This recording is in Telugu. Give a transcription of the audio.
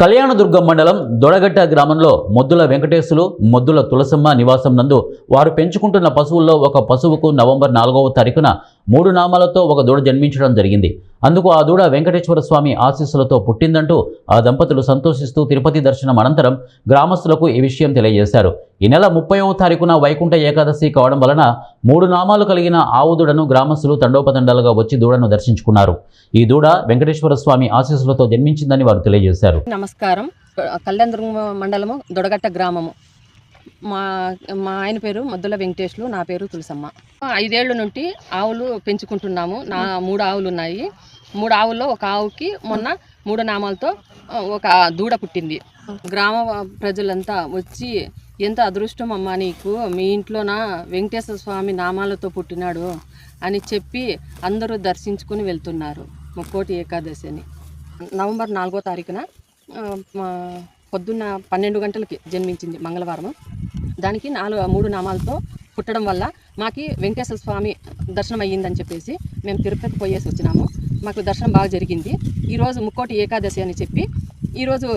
కళ్యాణదుర్గం మండలం దొడగట్ట గ్రామంలో మొద్దుల వెంకటేశులు మొద్దుల తులసమ్మ నివాసం నందు వారు పెంచుకుంటున్న పశువుల్లో ఒక పశువుకు నవంబర్ 4వ తారీఖున 3 నామాలతో ఒక దూడ జన్మించడం జరిగింది. అందుకు ఆ దూడ వెంకటేశ్వర స్వామి ఆశీస్సులతో పుట్టిందంటూ ఆ దంపతులు సంతోషిస్తూ తిరుపతి దర్శనం అనంతరం గ్రామస్తులకు ఈ విషయం తెలియజేశారు. ఈ నెల 30వ తారీఖున వైకుంఠ ఏకాదశి కావడం వలన 3 నామాలు కలిగిన ఆవు దూడను గ్రామస్తులు తండోపతండాలుగా వచ్చి దూడను దర్శించుకున్నారు. ఈ దూడ వెంకటేశ్వర స్వామి ఆశీస్సులతో జన్మించిందని వారు తెలియజేశారు. నమస్కారం. కళ్యాణదుర్గం మండలము దొడగట్ట గ్రామము. మా మా ఆయన పేరు మొద్దుల వెంకటేశ్లు, నా పేరు తులసమ్మ. 5 ఏళ్ళ నుండి ఆవులు పెంచుకుంటున్నాము. 3 ఆవులు ఉన్నాయి. 3 ఆవుల్లో ఒక ఆవుకి మొన్న 3 నామాలతో ఒక దూడ పుట్టింది. గ్రామ ప్రజలంతా వచ్చి ఎంత అదృష్టం అమ్మా నీకు, మీ ఇంట్లోన వెంకటేశ్వర స్వామి నామాలతో పుట్టినాడు అని చెప్పి అందరూ దర్శించుకుని వెళ్తున్నారు. ముక్కోటి ఏకాదశి అని నవంబర్ 4వ తారీఖున పొద్దున్న 12 గంటలకి జన్మించింది, మంగళవారం. దానికి 3 నామాలతో పుట్టడం వల్ల మాకు వెంకటేశ్వర స్వామి దర్శనం అయ్యిందని చెప్పేసి మేము తిరుపతి పోయేసి వచ్చినాము. మాకు దర్శనం బాగా జరిగింది. ఈరోజు ముక్కోటి ఏకాదశి అని చెప్పి ఈరోజు